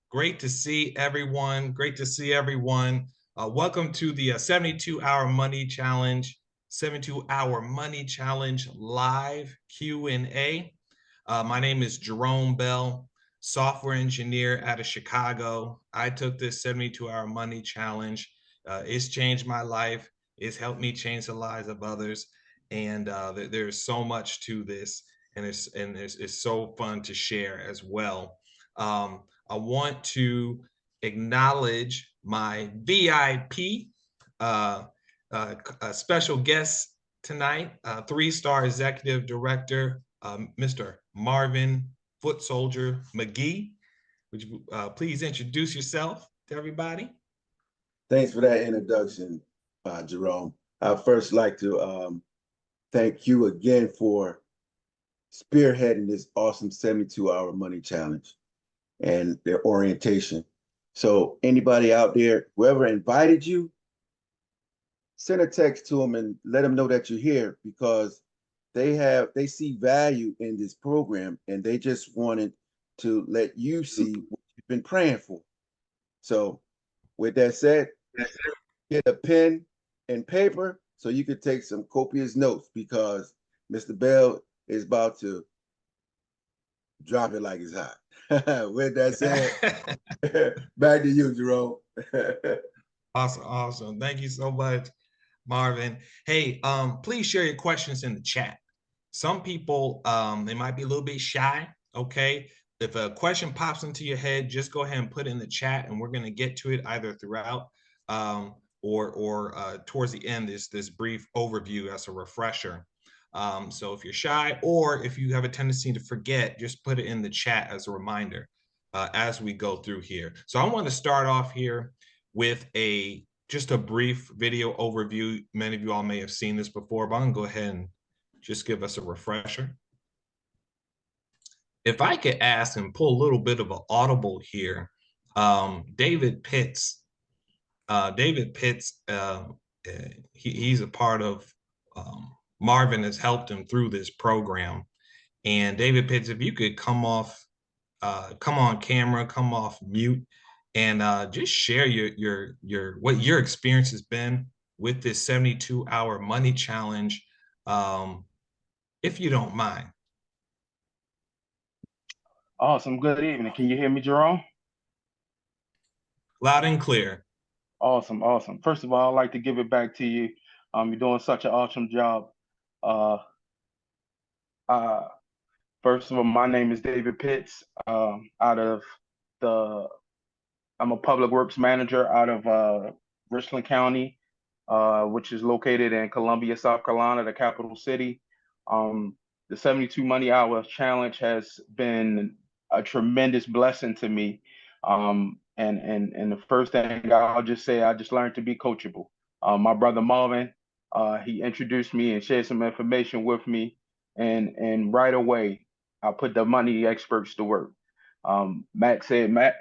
Great to see everyone. Great to see everyone. Welcome to the 72-hour money challenge, 72-hour money challenge live Q&A. My name is Jerome Bell, software engineer out of Chicago. I took this 72-hour money challenge. It's changed my life. It's helped me change the lives of others. And there's so much to this, and it's so fun to share as well. I want to acknowledge my VIP special guest tonight, three-star executive director, Mr. Marvin Foot Soldier McGee. Would you please introduce yourself to everybody? Thanks for that introduction, Jerome. I'd first like to thank you again for spearheading this awesome 72-hour money challenge and their orientation. So anybody out there, whoever invited you, send a text to them and let them know that you're here, because they see value in this program and they just wanted to let you see what you've been praying for. So with that said, get a pen and paper so you could take some copious notes, because Mr. Bell is about to drop it like it's hot. With that said, back to you, Jerome. Awesome. Thank you so much, Marvin. Hey, please share your questions in the chat. Some people, they might be a little bit shy, okay? If a question pops into your head, just go ahead and put it in the chat, and we're going to get to it either throughout or towards the end, this brief overview as a refresher. So if you're shy, or if you have a tendency to forget, just put it in the chat as a reminder as we go through here. So I want to start off here with just a brief video overview. Many of you all may have seen this before, but I'm going to go ahead and just give us a refresher. If I could ask and pull a little bit of an audible here, David Pitts, he's a part of, Marvin has helped him through this program. And David Pitts, if you could come on camera, come off mute, and just share what your experience has been with this 72-hour money challenge, if you don't mind. Awesome. Good evening. Can you hear me, Jerome? Loud and clear. Awesome. First of all, I'd like to give it back to you. You're doing such an awesome job. First of all, my name is David Pitts. I'm a public works manager out of Richland County, which is located in Columbia, South Carolina, the capital city. The 72 Money Hour Challenge has been a tremendous blessing to me. And the first thing I'll just say, I just learned to be coachable. My brother Marvin, he introduced me and shared some information with me, and right away I put the money experts to work. Matt,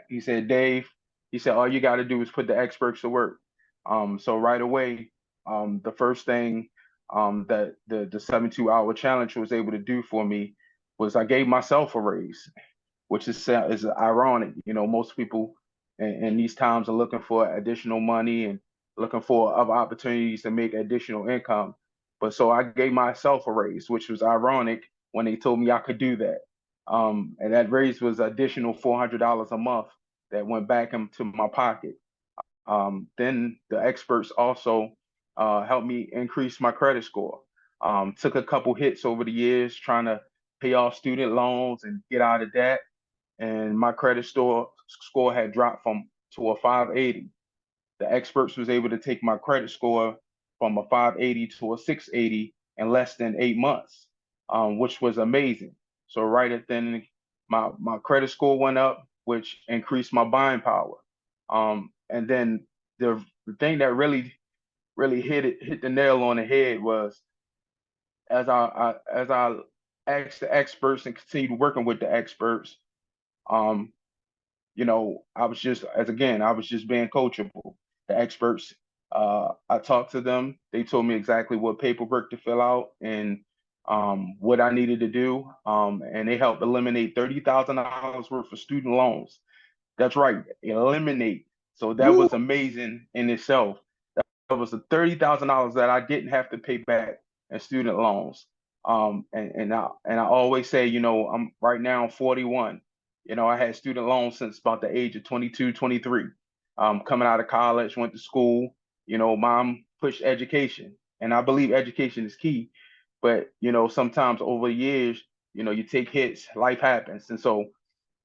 he said, Dave, he said, all you got to do is put the experts to work. So right away, the first thing that the 72-hour challenge was able to do for me was I gave myself a raise, which is ironic. You know, most people in these times are looking for additional money and looking for other opportunities to make additional income. But so I gave myself a raise, which was ironic when they told me I could do that. And that raise was additional $400 a month that went back into my pocket. Then the experts also helped me increase my credit score. Took a couple hits over the years trying to pay off student loans and get out of debt. And my credit score had dropped to a 580. The experts was able to take my credit score from a 580 to a 680 in less than 8 months, which was amazing. So right at then, my credit score went up, which increased my buying power. And then the thing that really hit the nail on the head was as I asked the experts and continued working with the experts, you know, I was just being coachable. The experts, I talked to them. They told me exactly what paperwork to fill out and what I needed to do. And they helped eliminate $30,000 worth of student loans. That's right, eliminate. So that Woo! was amazing in itself. That was the $30,000 that I didn't have to pay back in student loans. And I always say, I'm right now 41. I had student loans since about the age of 22, 23. Coming out of college, went to school. Mom pushed education, and I believe education is key. But sometimes over the years, you take hits, life happens, and so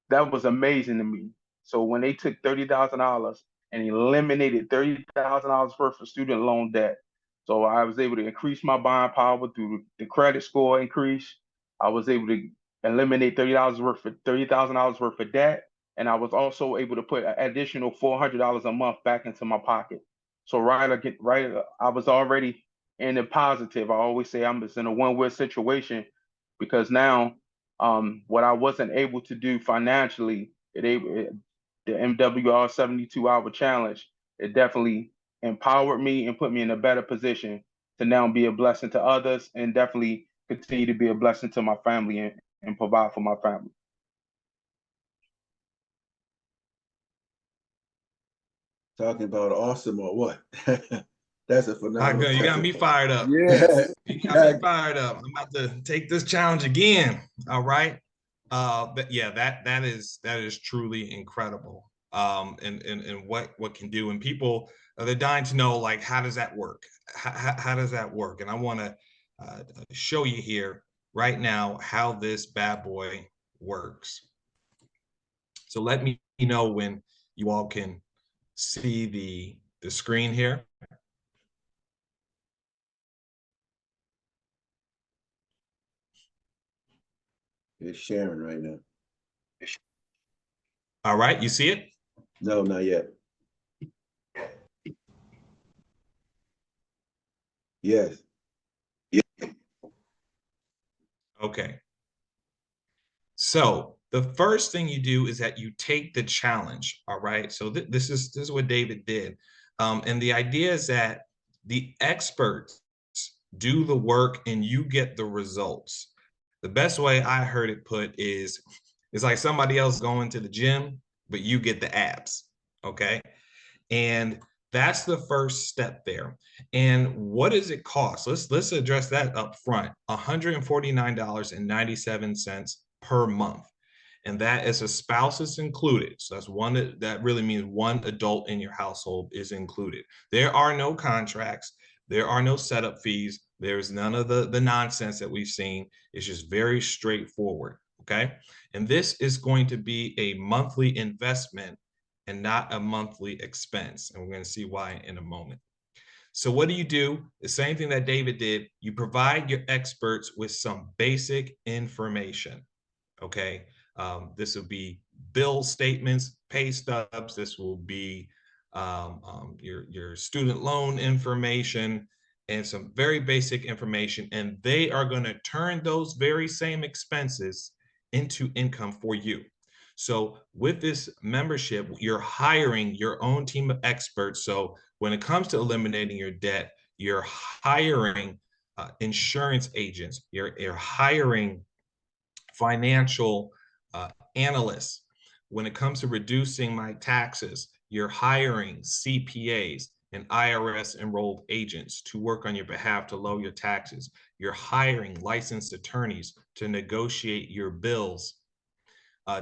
that was amazing to me. So when they took $30,000 and eliminated $30,000 worth of student loan debt, so I was able to increase my buying power through the credit score increase. I was able to eliminate $30,000 worth of debt, and I was also able to put an additional $400 a month back into my pocket. So I was already in the positive. I always say I'm just in a win-win situation because now what I wasn't able to do financially, the MWR 72-hour challenge, it definitely empowered me and put me in a better position to now be a blessing to others and definitely continue to be a blessing to my family and provide for my family. Talking about awesome or what? That's a phenomenal. You got me fired up. Yeah. You got me fired up. I'm about to take this challenge again. All right. But yeah, that is truly incredible. And what can do, and people they're dying to know, like, how does that work? How does that work? And I want to show you here right now how this bad boy works. So let me know when you all can see the screen here. It's sharing right now. All right, you see it? No, not yet. Yes. Okay. So the first thing you do is that you take the challenge. All right. So this is what David did. And the idea is that the experts do the work and you get the results. The best way I heard it put is it's like somebody else going to the gym, but you get the abs. Okay. And that's the first step there. And what does it cost? Let's address that up front. $149.97 per month. And that is a spouse is included. So that's one that really means one adult in your household is included. There are no contracts. There are no setup fees. There's none of the nonsense that we've seen. It's just very straightforward. Okay. And this is going to be a monthly investment and not a monthly expense. And we're going to see why in a moment. So what do? The same thing that David did. You provide your experts with some basic information. Okay. This will be bill statements, pay stubs. This will be your student loan information and some very basic information. And they are going to turn those very same expenses into income for you. So with this membership, you're hiring your own team of experts. So when it comes to eliminating your debt, you're hiring insurance agents, you're hiring financial analysts. When it comes to reducing my taxes, you're hiring CPAs and IRS enrolled agents to work on your behalf to lower your taxes. You're hiring licensed attorneys to negotiate your bills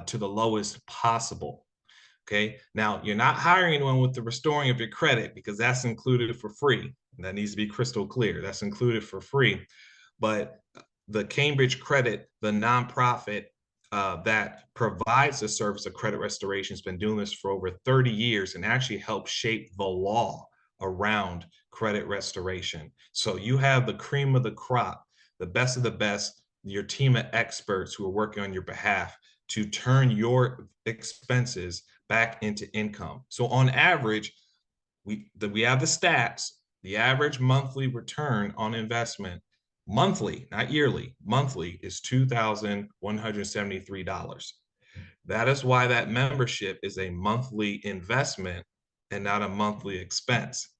to the lowest possible. Okay. Now, you're not hiring anyone with the restoring of your credit because that's included for free. That needs to be crystal clear. That's included for free. But the Cambridge Credit, the nonprofit that provides the service of credit restoration, has been doing this for over 30 years and actually helped shape the law around credit restoration. So you have the cream of the crop, the best of the best, your team of experts who are working on your behalf to turn your expenses back into income. So on average, we have the stats, the average monthly return on investment, monthly, not yearly, monthly is $2,173. That is why that membership is a monthly investment and not a monthly expense.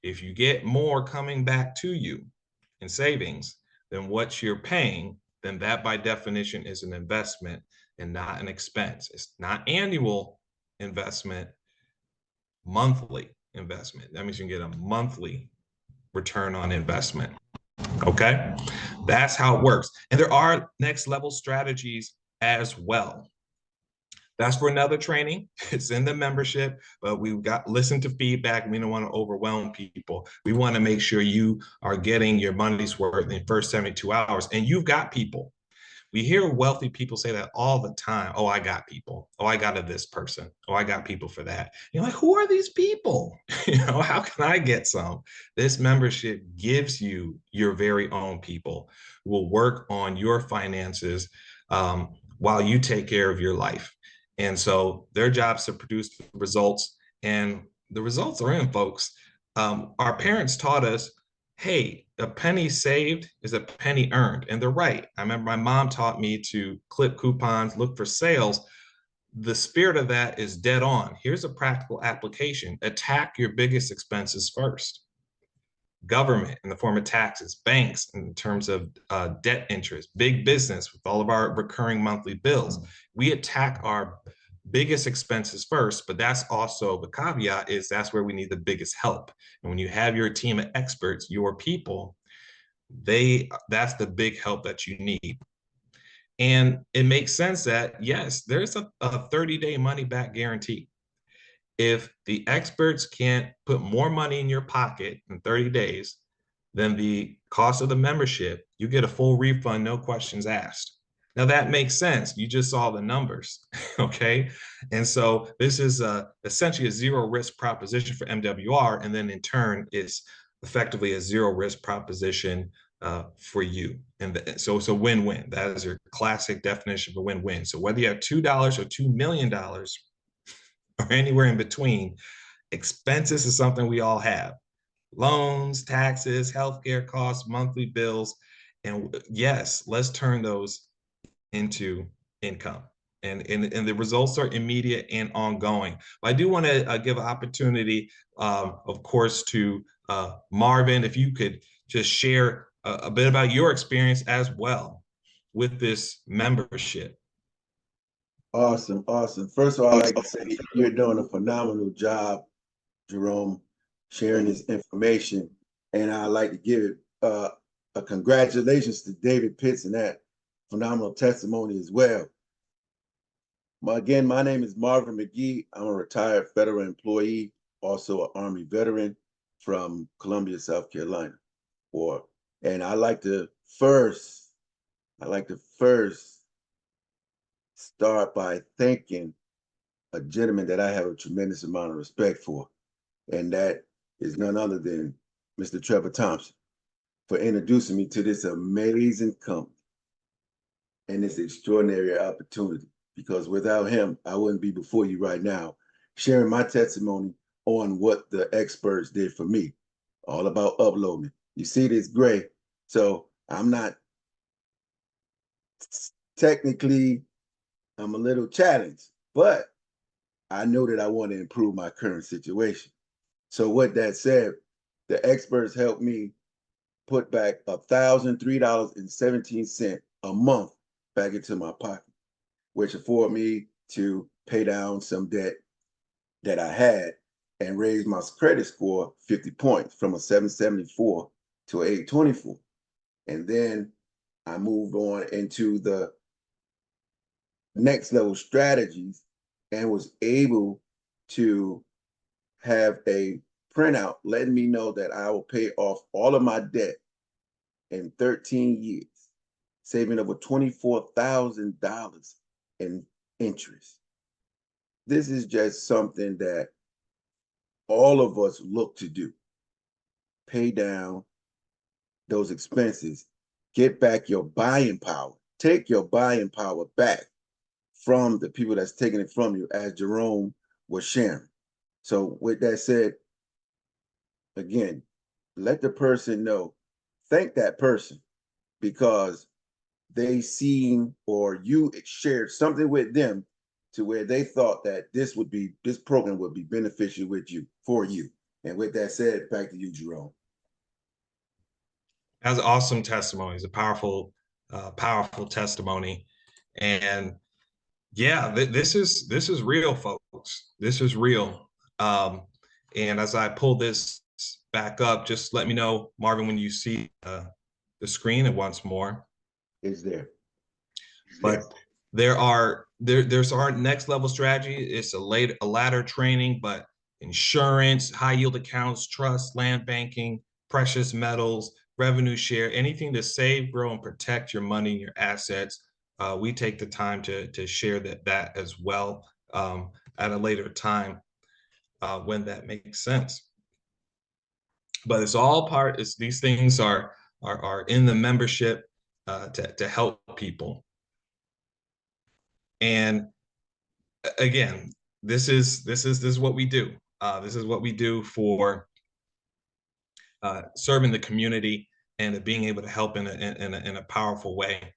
If you get more coming back to you in savings than what you're paying, then that by definition is an investment and not an expense. It's not annual, investment, monthly investment. That means you can get a monthly return on investment. Okay, that's how it works. And there are next level strategies as well. That's for another training. It's in the membership, but we've got listen to feedback. We don't want to overwhelm people. We want to make sure you are getting your money's worth in the first 72 hours. And you've got people. We hear wealthy people say that all the time. Oh, I got people. Oh, I got this person. Oh, I got people for that. You're like, who are these people? How can I get some? This membership gives you your very own people who will work on your finances while you take care of your life. And so their job is to produce results, and the results are in, folks. Our parents taught us, hey, a penny saved is a penny earned. And they're right. I remember my mom taught me to clip coupons, look for sales. The spirit of that is dead on. Here's a practical application. Attack your biggest expenses first. Government in the form of taxes, banks in terms of debt interest, big business with all of our recurring monthly bills. We attack our biggest expenses first, but that's also the caveat is that's where we need the biggest help. And when you have your team of experts, your people, that's the big help that you need. And it makes sense that yes, there's a 30-day money back guarantee. If the experts can't put more money in your pocket in 30 days than the cost of the membership, you get a full refund, no questions asked. Now that makes sense. You just saw the numbers, okay? And so this is essentially a zero risk proposition for MWR, and then in turn is effectively a zero risk proposition for you. And so it's a win-win. That is your classic definition of a win-win. So whether you have $2 or $2 million or anywhere in between, expenses is something we all have. Loans, taxes, healthcare costs, monthly bills. And yes, let's turn those into income. And the results are immediate and ongoing. But I do want to give an opportunity, of course, to Marvin, if you could just share a bit about your experience as well with this membership. Awesome, awesome. First of all, I'd like to say you're doing a phenomenal job, Jerome, sharing this information. And I'd like to give a congratulations to David Pitts and that phenomenal testimony as well. Again, my name is Marvin McGee. I'm a retired federal employee, also an Army veteran from Columbia, South Carolina. And I like to first start by thanking a gentleman that I have a tremendous amount of respect for, and that is none other than Mr. Trevor Thompson, for introducing me to this amazing company and this extraordinary opportunity. Because without him, I wouldn't be before you right now, sharing my testimony on what the experts did for me, all about uploading. You see this gray, so I'm not technically, I'm a little challenged, but I know that I want to improve my current situation. So with that said, the experts helped me put back $1,003.17 a month back into my pocket, which afforded me to pay down some debt that I had and raise my credit score 50 points from a 774 to an 824. And then I moved on into the next level strategies and was able to have a printout letting me know that I will pay off all of my debt in 13 years, saving over $24,000 in interest. This is just something that all of us look to do. Pay down those expenses, get back your buying power, take your buying power back from the people that's taking it from you, as Jerome was sharing. So with that said, again, let the person know, thank that person, because they seen or you shared something with them to where they thought that this program would be beneficial for you. And with that said, back to you, Jerome. That's an awesome testimony. It's a powerful testimony. And Yeah, this is real, folks. This is real. Um, and as I pull this back up, just let me know, Marvin, when you see the screen and once more. Is there? But there's our next level strategy. It's a ladder training, but insurance, high yield accounts, trust, land banking, precious metals, revenue share, anything to save, grow, and protect your money and your assets. We take the time to share that as well at a later time when that makes sense. But it's all part. It's these things are in the membership to help people. And again, this is what we do. This is what we do for serving the community and being able to help in a powerful way.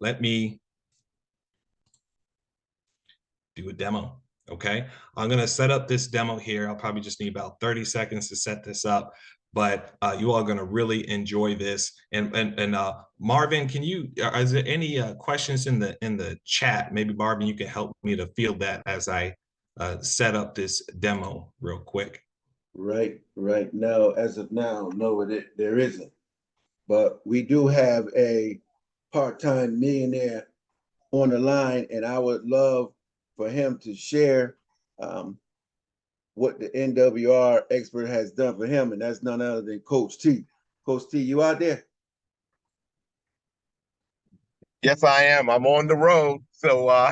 Let me do a demo. Okay, I'm gonna set up this demo here. I'll probably just need about 30 seconds to set this up, but you all are gonna really enjoy this. And Marvin, can you? Is there any questions in the chat? Maybe Marvin, you can help me to field that as I set up this demo real quick. Right now, as of now, no, there isn't. But we do have a part-time millionaire on the line, and I would love for him to share what the NWR expert has done for him, and that's none other than Coach T. Coach T, you out there? Yes, I am. I'm on the road, so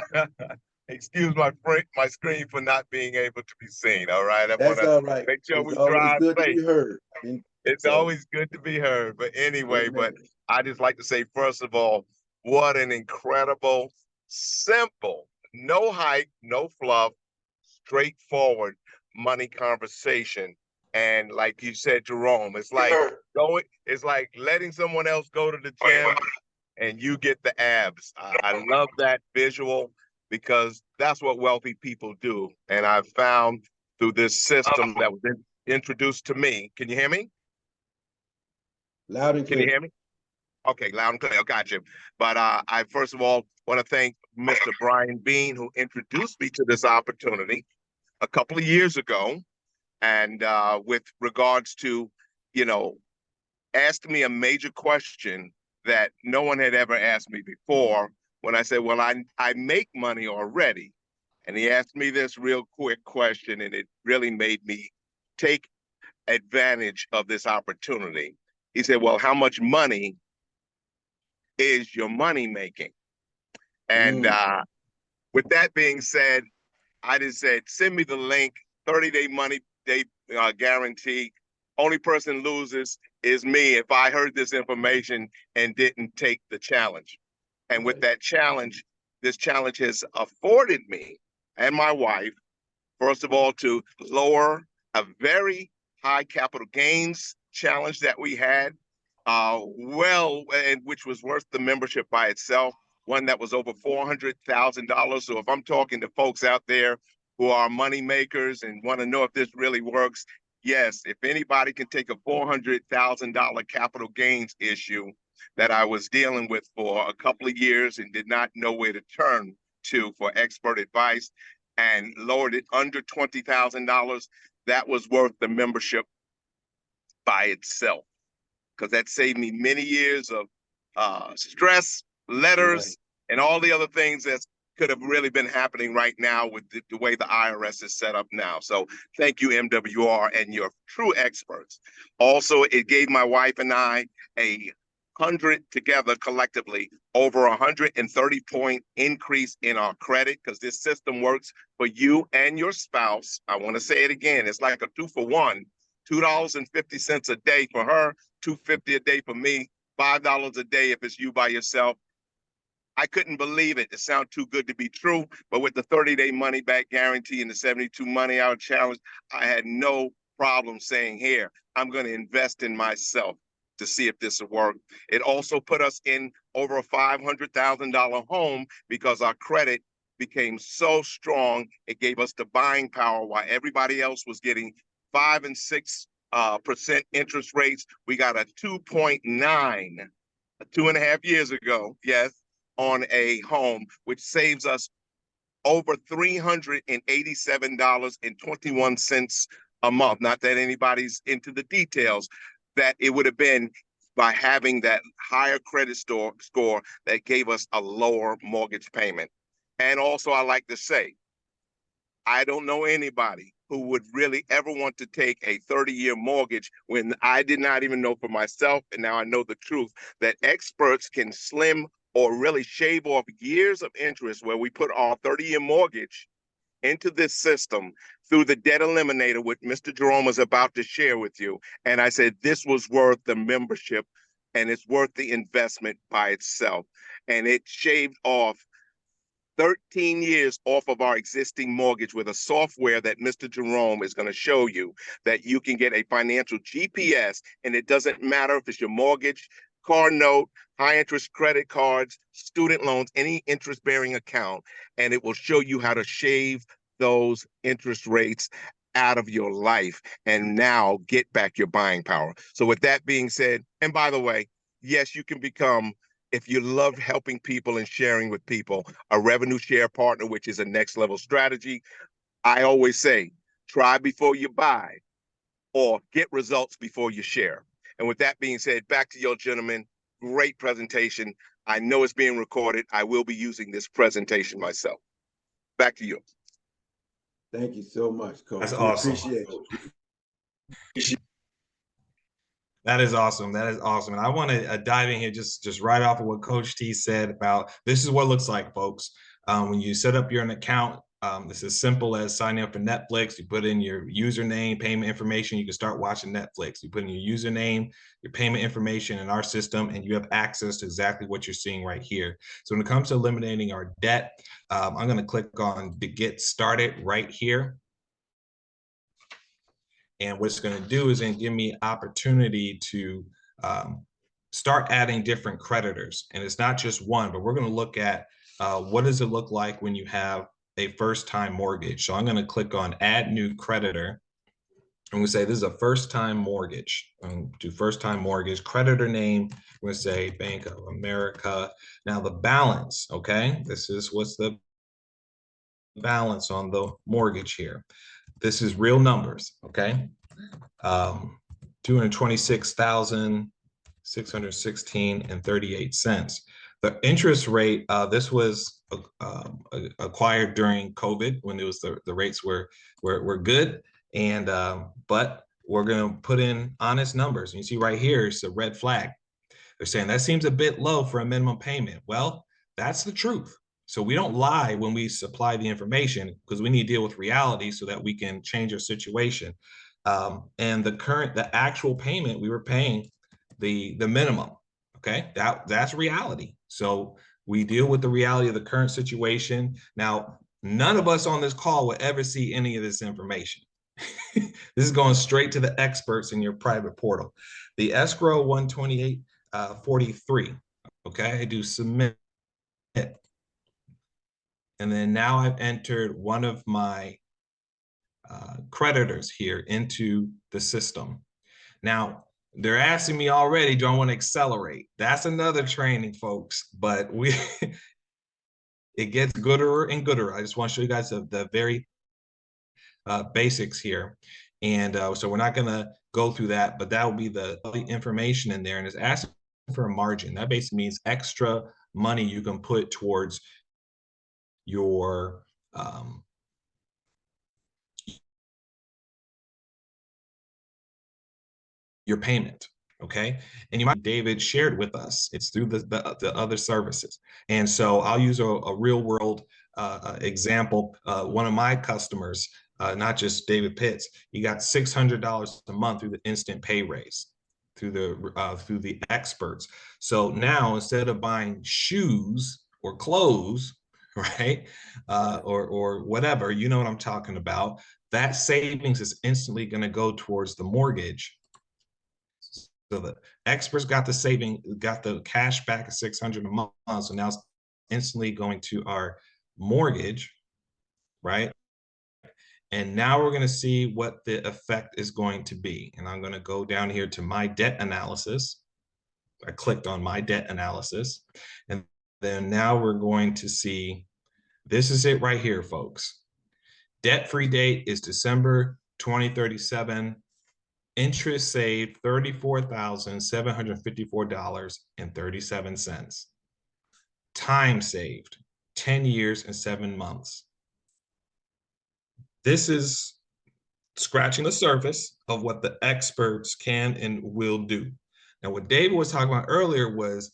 excuse my screen for not being able to be seen. All right, I want That's to all right. make sure It's we always drive good to safe. be heard. It's So, always good to be heard. But anyway, amen. I just like to say, first of all, what an incredible, simple, no hype, no fluff, straightforward money conversation. And like you said, Jerome, it's like letting someone else go to the gym and you get the abs. I love that visual because that's what wealthy people do. And I've found through this system that was introduced to me. Can you hear me? Loud and Can you clear. hear me? Okay, loud and clear. I got you. But I first of all want to thank Mr. Brian Bean, who introduced me to this opportunity a couple of years ago. And with regards to, you know, asked me a major question that no one had ever asked me before when I said, well, I make money already. And he asked me this real quick question, and it really made me take advantage of this opportunity. He said, well, how much money is your money making? And with that being said, I just said, send me the link, 30-day money day guarantee. Only person loses is me if I heard this information and didn't take the challenge. And with that challenge, this challenge has afforded me and my wife, first of all, to lower a very high capital gains challenge that we had, and which was worth the membership by itself, one that was over $400,000. So if I'm talking to folks out there who are money makers and want to know if this really works, yes, if anybody can take a $400,000 capital gains issue that I was dealing with for a couple of years and did not know where to turn to for expert advice and lowered it under $20,000, that was worth the membership by itself, because that saved me many years of stress, letters, and all the other things that could have really been happening right now with the way the IRS is set up now. So thank you, MWR, and your true experts. Also, it gave my wife and I a 100 together collectively, over 130-point increase in our credit, because this system works for you and your spouse. I want to say it again. It's like a 2-for-1, $2.50 a day for her, $2.50 a day for me, $5 a day if it's you by yourself. I couldn't believe it. It sounded too good to be true. But with the 30-day money back guarantee and the 72 money hour challenge, I had no problem saying, here, I'm going to invest in myself to see if this will work. It also put us in over a $500,000 home because our credit became so strong. It gave us the buying power while everybody else was getting 5 and 6% interest rates. We got a 2.9 2.5 years ago. Yes. on a home, which saves us over $387.21 a month. Not that anybody's into the details, that it would have been by having that higher credit score that gave us a lower mortgage payment. And also, I like to say, I don't know anybody who would really ever want to take a 30-year mortgage when I did not even know for myself, and now I know the truth, that experts can slim or really shave off years of interest where we put our 30-year mortgage into this system through the debt eliminator, which Mr. Jerome was about to share with you. And I said, this was worth the membership and it's worth the investment by itself. And it shaved off 13 years off of our existing mortgage with a software that Mr. Jerome is going to show you, that you can get a financial GPS, and it doesn't matter if it's your mortgage, car note, high interest credit cards, student loans, any interest bearing account, and it will show you how to shave those interest rates out of your life and now get back your buying power. So with that being said, and by the way, yes, you can become, if you love helping people and sharing with people, a revenue share partner, which is a next level strategy. I always say, try before you buy or get results before you share. And with that being said, back to you gentlemen, great presentation. I know it's being recorded. I will be using this presentation myself. Back to you. Thank you so much, Coach. That's We awesome. appreciate it. That is awesome. That is awesome. And I want to dive in here just right off of what Coach T said about this is what it looks like, folks. When you set up your account, it's as simple as signing up for Netflix. You put in your username, payment information. You can start watching Netflix. You put in your username, your payment information in our system, and you have access to exactly what you're seeing right here. So when it comes to eliminating our debt, I'm going to click on the Get Started right here. And what it's going to do is then give me opportunity to start adding different creditors. And it's not just one, but we're going to look at what does it look like when you have a first-time mortgage. So I'm going to click on Add New Creditor. And we say this is a first-time mortgage. Do first-time mortgage, creditor name. We're going to say Bank of America. Now the balance, okay? This is what's the balance on the mortgage here. This is real numbers, okay? 226,616.38. The interest rate, this was acquired during COVID when it was the rates were good, and but we're going to put in honest numbers. And you see right here, it's a red flag. They're saying that seems a bit low for a minimum payment. Well, that's the truth. So we don't lie when we supply the information because we need to deal with reality so that we can change our situation. And the actual payment we were paying the minimum. Okay, that's reality. So we deal with the reality of the current situation. Now, none of us on this call will ever see any of this information. This is going straight to the experts in your private portal. The escrow 128.43. Okay, I do submit. And then now I've entered one of my creditors here into the system. Now, they're asking me already, do I want to accelerate? That's another training, folks, but it gets gooder and gooder. I just want to show you guys the very basics here. And so we're not going to go through that, but that will be the information in there. And it's asking for a margin. That basically means extra money you can put towards your payment, okay? And you might, David shared with us, it's through the other services. And so I'll use a real world example. One of my customers, not just David Pitts, he got $600 a month through the instant pay raise, through the experts. So now instead of buying shoes or clothes, right, or whatever, you know what I'm talking about, that savings is instantly going to go towards the mortgage. So the experts got the cash back at $600 a month. So now it's instantly going to our mortgage, right? And now we're going to see what the effect is going to be. And I'm going to go down here to my debt analysis. I clicked on my debt analysis. And then now we're going to see, this is it right here, folks. Debt-free date is December 2037. Interest saved $34,754.37. Time saved 10 years and 7 months. This is scratching the surface of what the experts can and will do. Now, what David was talking about earlier was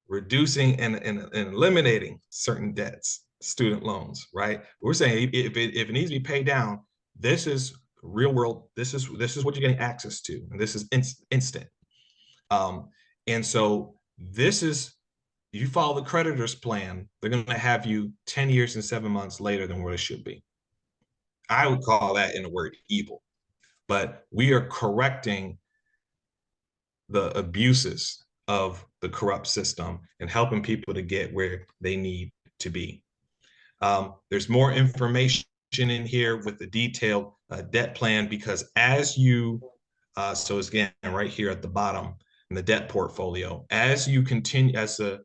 reducing and eliminating certain debts, student loans, right? We're saying if it needs to be paid down, this is real world. This is what you're getting access to, and this is instant. And so this is, you follow the creditor's plan, they're going to have you 10 years and 7 months later than what it should be. I would call that, in a word, evil. But we are correcting the abuses of the corrupt system and helping people to get where they need to be. There's more information in here with the detailed debt plan, because as you, so it's again right here at the bottom in the debt portfolio, as you continue, as the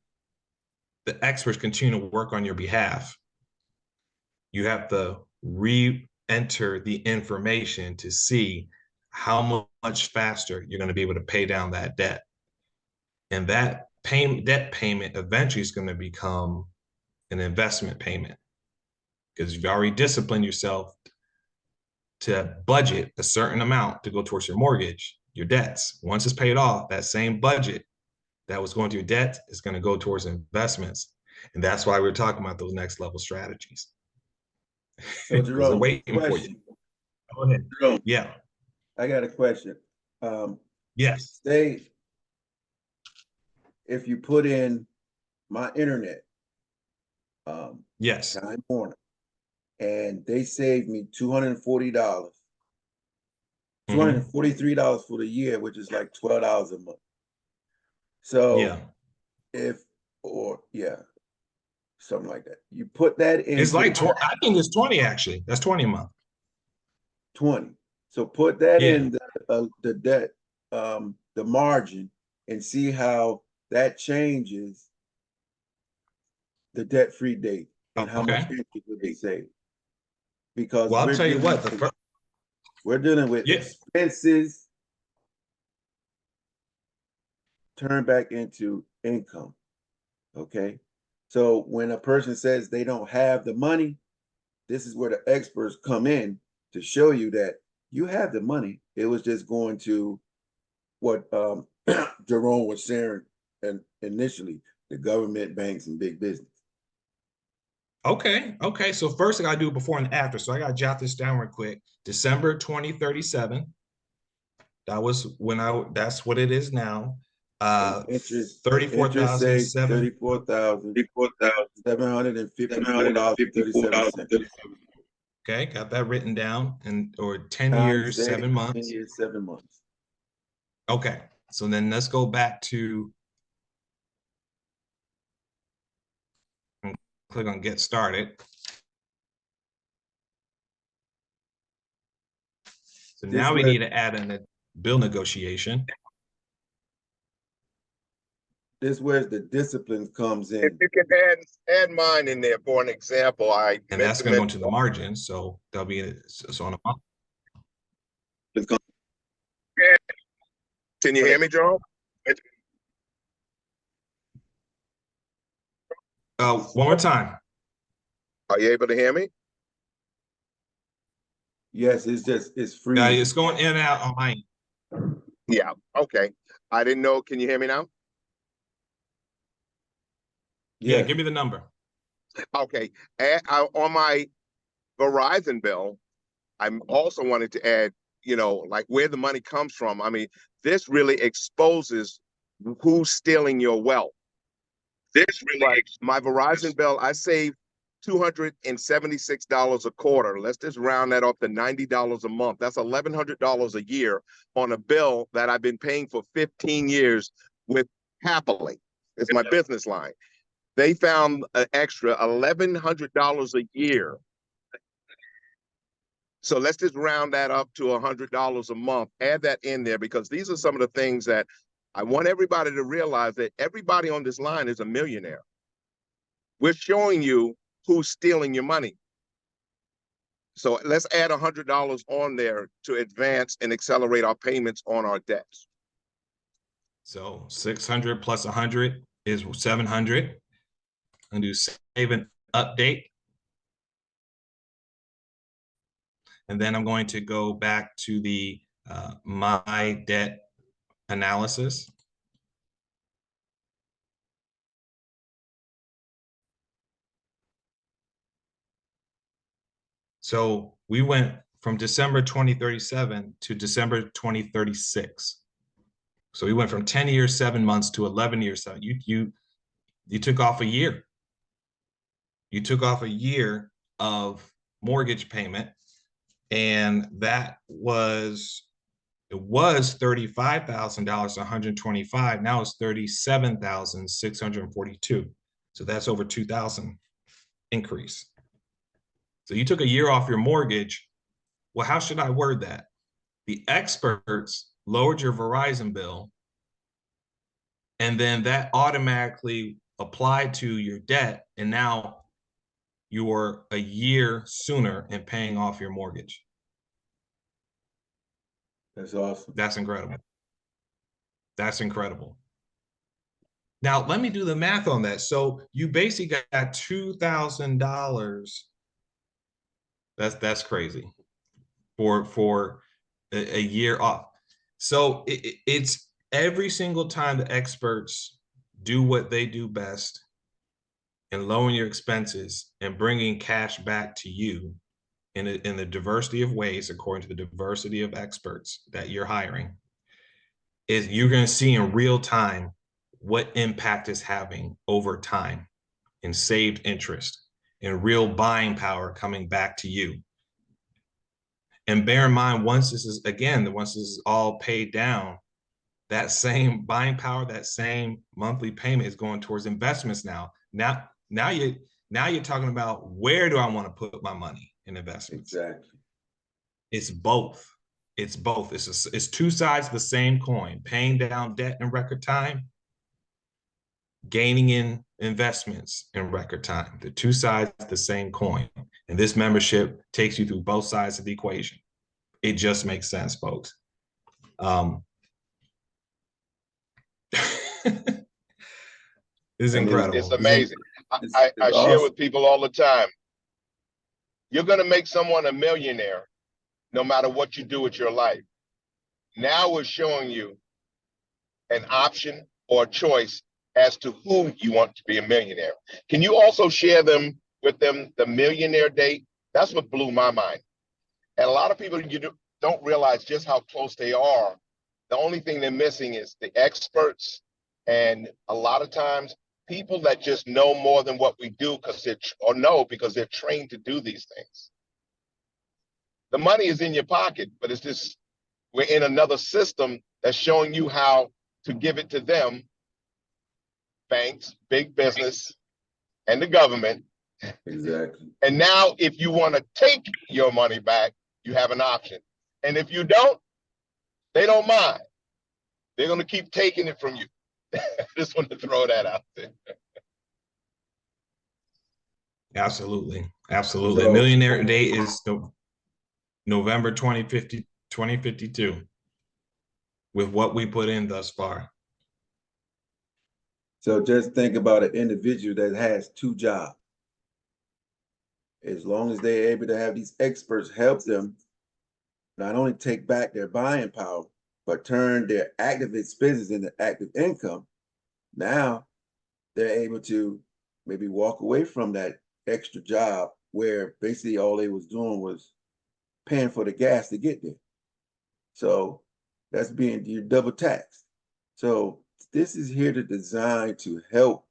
experts continue to work on your behalf, you have to re-enter the information to see how much faster you're going to be able to pay down that debt. And that debt payment eventually is going to become an investment payment, because you've already disciplined yourself to budget a certain amount to go towards your mortgage, your debts. Once it's paid off, that same budget that was going to your debt is going to go towards investments. And that's why we're talking about those next level strategies. So Jerome, they're waiting for you. Go ahead. Jerome, yeah. I got a question. Yes. Say, if you put in my internet, yes, Time Warner, and they saved me $240, $243 for the year, which is like $12 a month. So yeah, something like that. You put that in. It's like I think it's 20 actually. That's 20 a month. 20. So put that in the debt, the margin, and see how that changes the debt-free date and how much interest would they save. Because I'll tell you what, we're dealing with expenses turn back into income. Okay. So when a person says they don't have the money, this is where the experts come in to show you that you have the money. It was just going to what Jerome was sharing, and initially the government, banks, and big business. Okay. So first I gotta do before and after. So I gotta jot this down real quick. December 2037. That was when that's what it is now. Interest $34,754.37. Okay, got that written down. Or 10 years, 7 months. 10 years, 7 months. Okay, so then let's go back to and click on get started. So now we need to add in a bill negotiation. This is where the discipline comes in. If you can add mine in there for an example, and that's going to go into the margin. So there'll be so on a month. Can you hear me, Jerome? One more time. Are you able to hear me? Yes, it's free. It's going in and out on my end. Yeah. Okay. I didn't know. Can you hear me now? Yeah. Give me the number. Okay. On my Verizon bill, I also wanted to add, like where the money comes from. I mean, this really exposes who's stealing your wealth. My Verizon bill, I save $276 a quarter. Let's just round that up to $90 a month. That's $1,100 a year on a bill that I've been paying for 15 years with happily. It's my business line. They found an extra $1,100 a year. So let's just round that up to $100 a month. Add that in there, because these are some of the things that I want everybody to realize, that everybody on this line is a millionaire. we're showing you who's stealing your money. So let's add $100 on there to advance and accelerate our payments on our debts. So 600 plus 100 is 700. I'm gonna do save and update. And then I'm going to go back to the my debt analysis. So we went from December 2037 to December 2036. So we went from 10 years, 7 months to 11 years. So you took off a year. You took off a year of mortgage payment, and it was $35,000, 125. Now it's 37,642. So that's over 2,000 increase. So you took a year off your mortgage. Well, how should I word that? The experts lowered your Verizon bill, and then that automatically applied to your debt, and now you're a year sooner in paying off your mortgage. That's awesome. That's incredible. That's incredible. Now, let me do the math on that. So you basically got $2,000. That's crazy for a year off. So it's every single time the experts do what they do best and lowering your expenses and bringing cash back to you in the diversity of ways, according to the diversity of experts that you're hiring, is you're going to see in real time what impact is having over time in saved interest and real buying power coming back to you. And bear in mind, once this is all paid down, that same buying power, that same monthly payment is going towards investments now. Now you're talking about, where do I want to put my money in investments? Exactly. It's both. It's both. It's two sides of the same coin: paying down debt in record time, gaining in investments in record time. The two sides of the same coin. And this membership takes you through both sides of the equation. It just makes sense, folks. It's incredible. It's amazing. It's I share awesome. with people all the time. You're going to make someone a millionaire no matter what you do with your life. Now we're showing you an option or a choice as to who you want to be a millionaire. Can you also share with them the millionaire date? That's what blew my mind. And a lot of people, don't realize just how close they are. The only thing they're missing is the experts, and a lot of times people that just know more than what we do because they're trained to do these things. The money is in your pocket, but it's just, we're in another system that's showing you how to give it to them, banks, big business, and the government. Exactly. And now if you want to take your money back, you have an option. And if you don't, they don't mind. They're going to keep taking it from you. I just want to throw that out there. Absolutely. Absolutely. So, Millionaire date is November 2052 with what we put in thus far. so just think about an individual that has two jobs. As long as they're able to have these experts help them not only take back their buying power, but turn their active expenses into active income, now they're able to maybe walk away from that extra job where basically all they was doing was paying for the gas to get there. So that's being you're double taxed. So this is here to design to help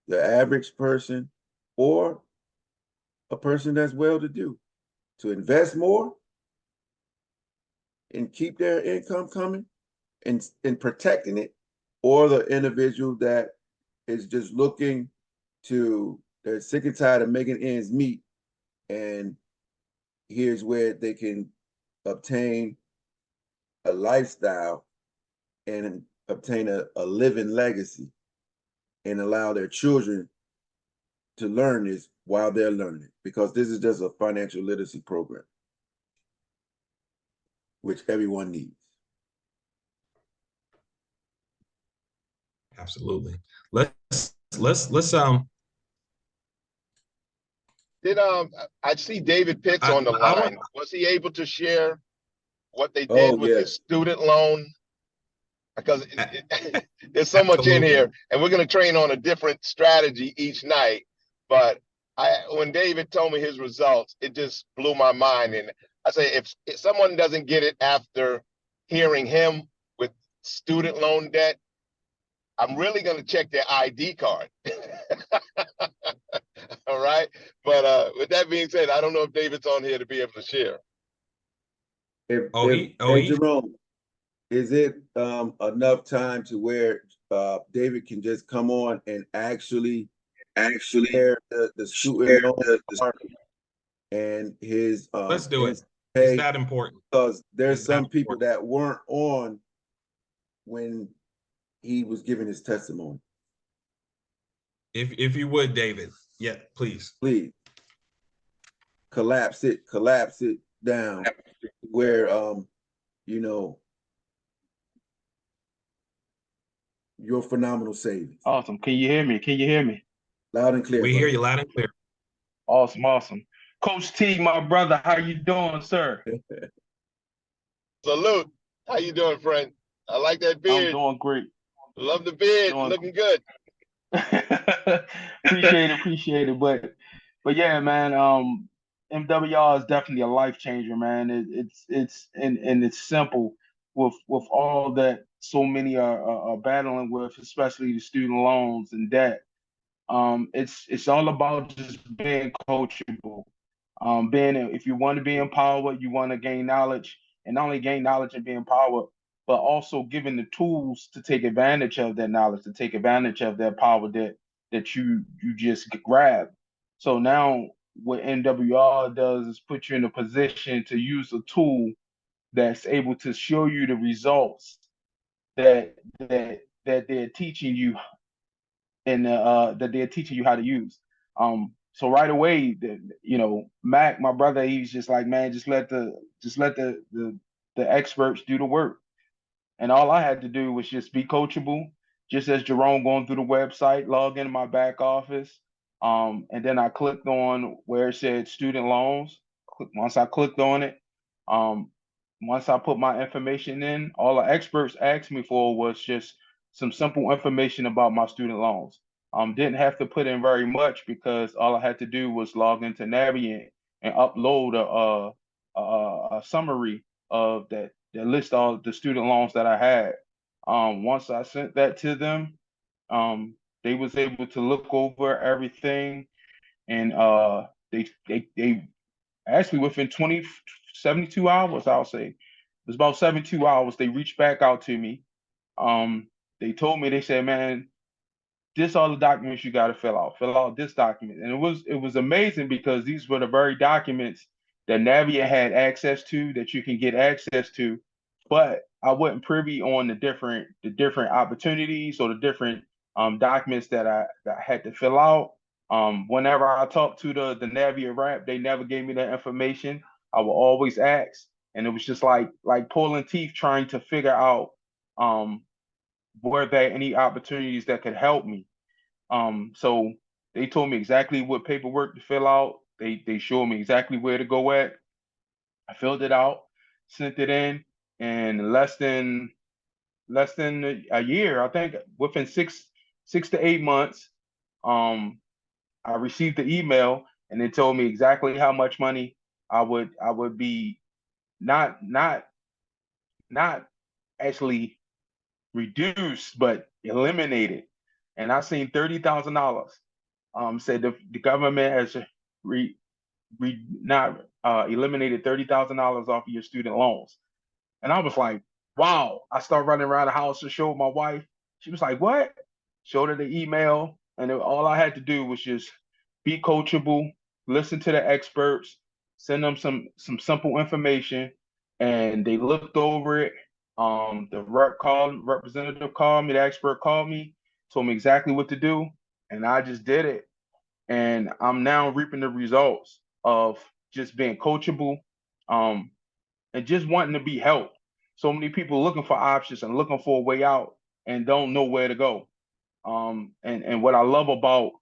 the average person or a person that's well-to-do to invest more and keep their income coming and protecting it, or the individual that is just looking to, they're sick and tired of making ends meet, and here's where they can obtain a lifestyle and obtain a living legacy and allow their children to learn this while they're learning, because this is just a financial literacy program, which everyone needs. Absolutely. Let's Did I see David Pitts on the I want line? Was he able to share what they Oh, did with yeah. his student loan? Because there's so much in absolutely. here, and we're going to train on a different strategy each night. But when David told me his results, it just blew my mind. And I say, if someone doesn't get it after hearing him with student loan debt, I'm really going to check their ID card. All right. But with that being said, I don't know if David's on here to be able to share. Hey, Jerome, is it enough time to where David can just come on and actually share the student loan and his let's do it. pay? It's that important. Because there's It's that some people important. that weren't on when he was giving his testimony. If you would, David, yeah, please. Please collapse it down where you know, your phenomenal savings. Awesome. Can you hear me? Can you hear me? Loud and clear. We hear you loud and clear. Awesome, awesome. Coach T, my brother, how you doing, sir? Salute. How you doing, friend? I like that beard. I'm doing great. Love the beard. Looking good. Appreciate it. But yeah, man, MWR is definitely a life changer, man. It's simple with all that so many are battling with, especially the student loans and debt. It's all about just being coachable. If you want to be empowered, you want to gain knowledge, and not only gain knowledge and be empowered, but also given the tools to take advantage of that knowledge, to take advantage of that power that you just grab. So now what NWR does is put you in a position to use a tool that's able to show you the results that they're teaching you and that they're teaching you how to use. So right away, Mac, my brother, he's just like, man, just let the experts do the work. And all I had to do was just be coachable, just as Jerome going through the website, log into my back office. And then I clicked on where it said student loans. Once I clicked on it, once I put my information in, all the experts asked me for was just some simple information about my student loans. Didn't have to put in very much because all I had to do was log into Navient and upload a summary of that list all the student loans that I had. Once I sent that to them, they was able to look over everything, and they actually within 72 hours, I'll say, it was about 72 hours, they reached back out to me. They told me, they said, man, this all the documents you got to fill out this document. And it was amazing because these were the very documents that Navient had access to, that you can get access to, but I wasn't privy on the different opportunities or the different documents that I had to fill out. Whenever I talked to the Navient rep, they never gave me that information. I would always ask, and it was just like pulling teeth trying to figure out were there any opportunities that could help me. So they told me exactly what paperwork to fill out. They showed me exactly where to go at. I filled it out, sent it in, and less than a year, I think within 6 to 8 months, I received the email, and it told me exactly how much money I would be not actually reduced, but eliminated. And I seen $30,000. Said the government has not eliminated $30,000 off of your student loans. And I was like, wow. I started running around the house to show my wife. She was like, what? Showed her the email. And all I had to do was just be coachable, listen to the experts, send them some simple information. And they looked over it. The representative called me, the expert called me, told me exactly what to do. And I just did it. And I'm now reaping the results of just being coachable, and just wanting to be helped. So many people looking for options and looking for a way out and don't know where to go. And what I love about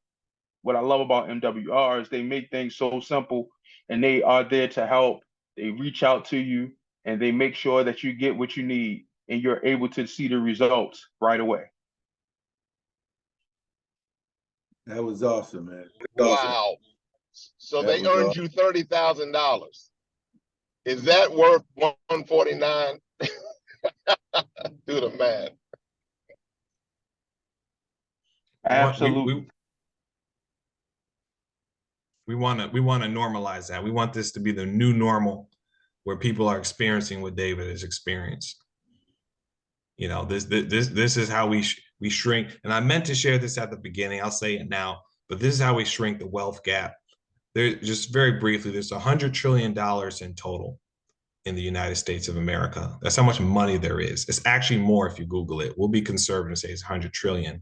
MWR is they make things so simple, and they are there to help. They reach out to you, and they make sure that you get what you need, and you're able to see the results right away. That was awesome, man. Wow. So That they was earned awesome. you $30,000. Is that worth 149? Do the math. Absolutely. We want to normalize that. We want this to be the new normal, where people are experiencing what David has experienced. You know, this is how we shrink. And I meant to share this at the beginning. I'll say it now, but this is how we shrink the wealth gap. There, just very briefly, there's $100 trillion in total in the United States of America. That's how much money there is. It's actually more if you Google it. We'll be conservative and say it's 100 trillion.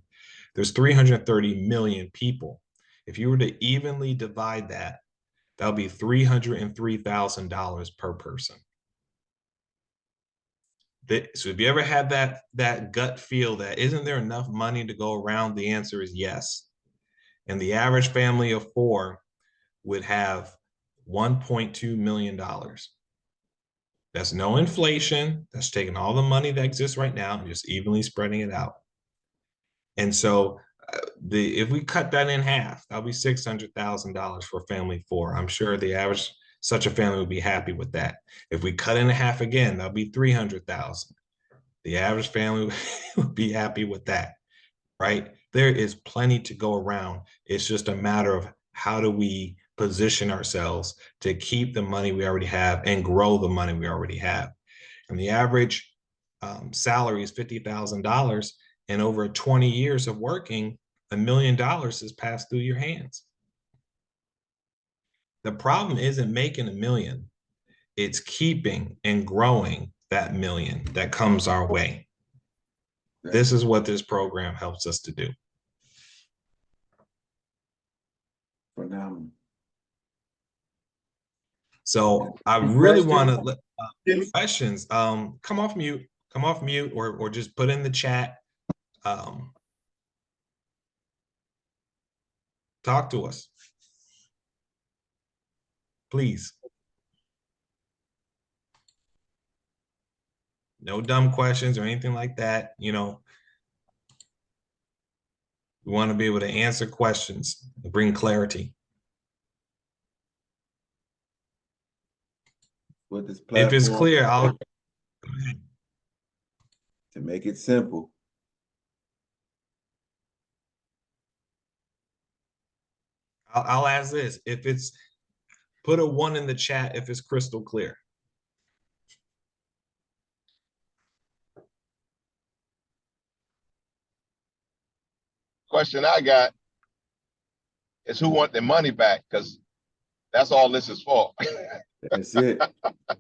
There's 330 million people. If you were to evenly divide that, that'll be $303,000 per person. So if you ever had that gut feel that isn't there enough money to go around, the answer is yes. And the average family of 4 would have $1.2 million. That's no inflation. That's taking all the money that exists right now and just evenly spreading it out. And so if we cut that in half, that'll be $600,000 for a family of 4. I'm sure the average such a family would be happy with that. If we cut in half again, that'll be $300,000. The average family would be happy with that, right? There is plenty to go around. It's just a matter of how do we position ourselves to keep the money we already have and grow the money we already have. And the average salary is $50,000, and over 20 years of working, $1 million has passed through your hands. The problem isn't making $1 million. It's keeping and growing that $1 million that comes our way. This is what this program helps us to do. Phenomenal. So I really want to questions. Come off mute, or just put in the chat. Talk to us, please. No dumb questions or anything like that. You know, we want to be able to answer questions, bring clarity. With this platform, if it's clear, I'll to make it simple. I'll ask this: if it's, put a 1 in the chat if it's crystal clear. Question I got is who want their money back? Because that's all this is for. That's it.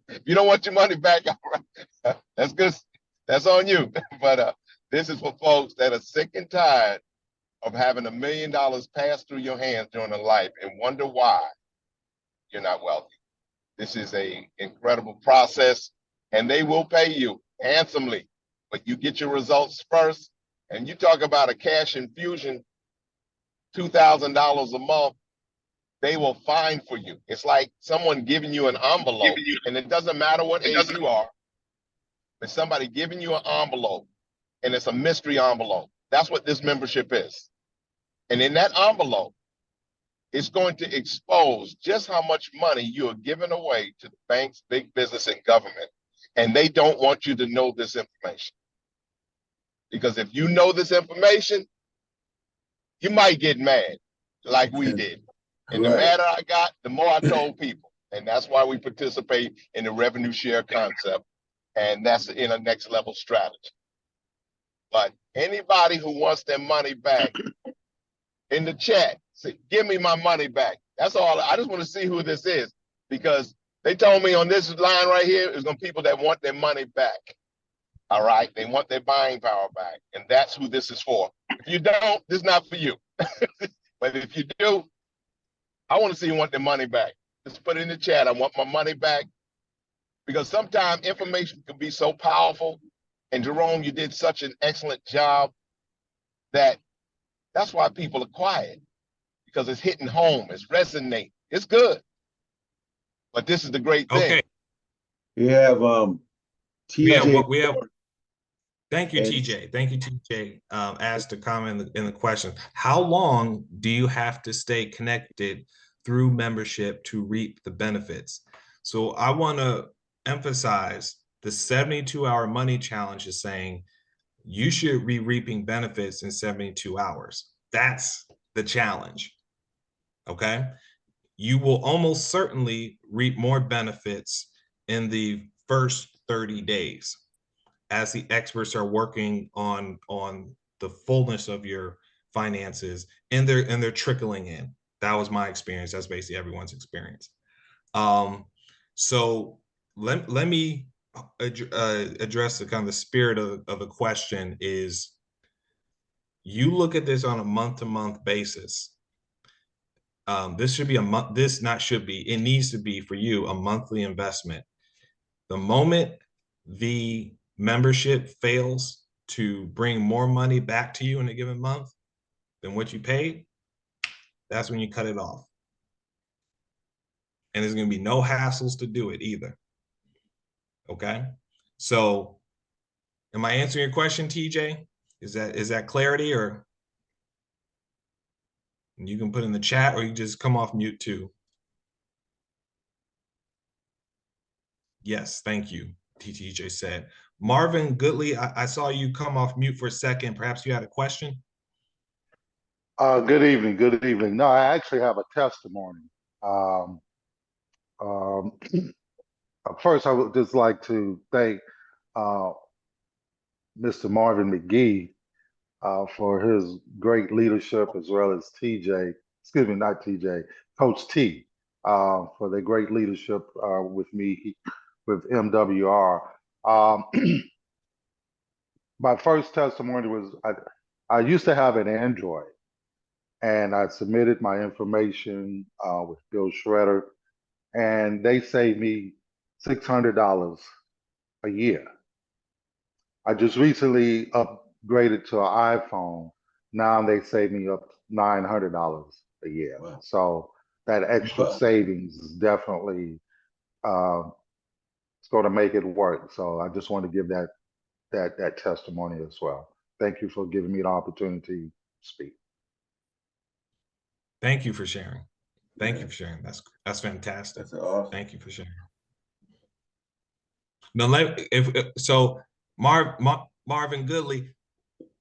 If you don't want your money back, all right, that's good. That's on you. But this is for folks that are sick and tired of having $1 million pass through your hands during a life and wonder why you're not wealthy. This is an incredible process, and they will pay you handsomely, but you get your results first. And you talk about a cash infusion, $2,000 a month, they will find for you. It's like someone giving you an envelope, and it doesn't matter what age you are, but somebody giving you an envelope, and it's a mystery envelope. That's what this membership is. And in that envelope, it's going to expose just how much money you are giving away to the banks, big business, and government. And they don't want you to know this information. Because if you know this information, you might get mad like we did. And the madder I got, the more I told people. And that's why we participate in the revenue share concept. And that's in a next level strategy. But anybody who wants their money back, in the chat, say, give me my money back. That's all. I just want to see who this is, because they told me on this line right here, it's going to be people that want their money back. All right. They want their buying power back. And that's who this is for. If you don't, this is not for you. But if you do, I want to see you want their money back. Just put it in the chat. I want my money back. Because sometimes information can be so powerful. And Jerome, you did such an excellent job that's why people are quiet, because it's hitting home, it's resonating, it's good. But this is the great thing. Okay. We have TJ. We have. Thank you, And- TJ. Thank you, TJ. Asked a comment in the question. How long do you have to stay connected through membership to reap the benefits? So I want to emphasize the 72-hour money challenge is saying you should be reaping benefits in 72 hours. That's the challenge. Okay. You will almost certainly reap more benefits in the first 30 days as the experts are working on the fullness of your finances, and they're trickling in. That was my experience. That's basically everyone's experience. So let me address the kind of the spirit of the question is, you look at this on a month-to-month basis. This should be a month. This not should be. It needs to be for you a monthly investment. The moment the membership fails to bring more money back to you in a given month than what you paid, that's when you cut it off. And there's going to be no hassles to do it either. Okay. So am I answering your question, TJ? Is that clarity? Or you can put in the chat, or you just come off mute too. Yes, thank you, TTJ said. Marvin Goodley, I saw you come off mute for a second. Perhaps you had a question? Good evening. Good evening. No, I actually have a testimony. First, I would just like to thank Mr. Marvin McGee for his great leadership, as well as TJ, excuse me, not TJ, Coach T, for their great leadership with me, with MWR. My first testimony was, I used to have an Android, and I submitted my information with Bill Shredder, and they saved me $600 a year. I just recently upgraded to an iPhone. Now they save me up $900 a year. Wow. So that extra Wow. savings is definitely it's going to make it work. So I just want to give that testimony as well. Thank you for giving me the opportunity to speak. Thank you for sharing. Thank you for sharing. That's fantastic. That's awesome. Thank you for sharing. Now, Marvin Goodley,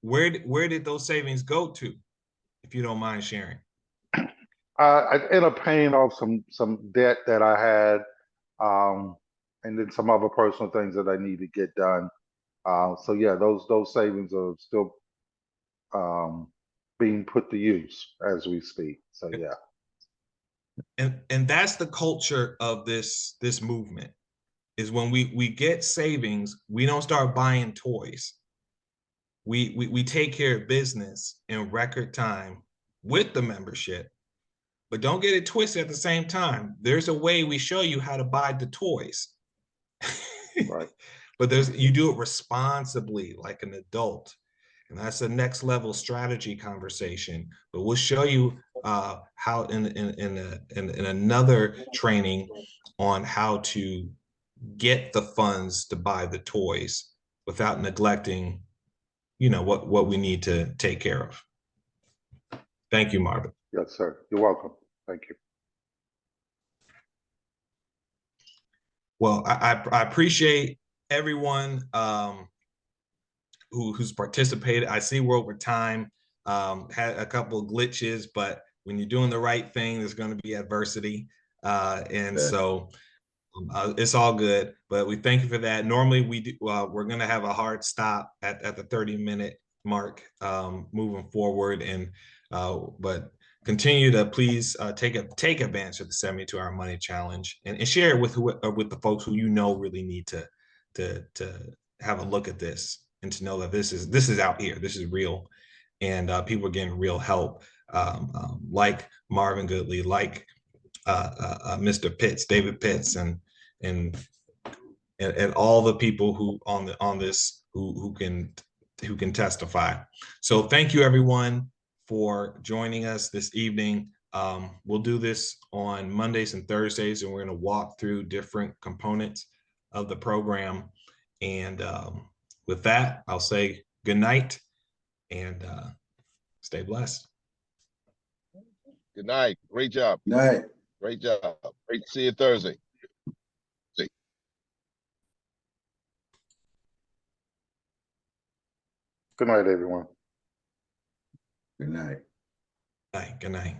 where did those savings go to, if you don't mind sharing? I ended up paying off some debt that I had, and then some other personal things that I need to get done. So yeah, those savings are still being put to use as we speak. So yeah. And that's the culture of this movement, is when we get savings, we don't start buying toys. We take care of business in record time with the membership, but don't get it twisted at the same time. There's a way we show you how to buy the toys. Right. But you do it responsibly, like an adult. And that's a next level strategy conversation. But we'll show you how in another training on how to get the funds to buy the toys without neglecting, what we need to take care of. Thank you, Marvin. Yes, sir. You're welcome. Thank you. Well, I appreciate everyone who's participated. I see we're over time, had a couple of glitches, but when you're doing the right thing, there's going to be adversity. So it's all good, but we thank you for that. Normally we're going to have a hard stop at the 30-minute mark moving forward. But continue to please take advantage of the 72-hour money challenge and share it with the folks who really need to have a look at this and to know that this is out here, this is real, and people are getting real help, like Marvin Goodley, like Mr. Pitts, David Pitts, and all the people who on this who can testify. So thank you everyone for joining us this evening. We'll do this on Mondays and Thursdays, and we're going to walk through different components of the program. And with that, I'll say good night and stay blessed. Good night. Great job. Night. Great job. Great to see you Thursday. Good night, everyone. Good night. Good night.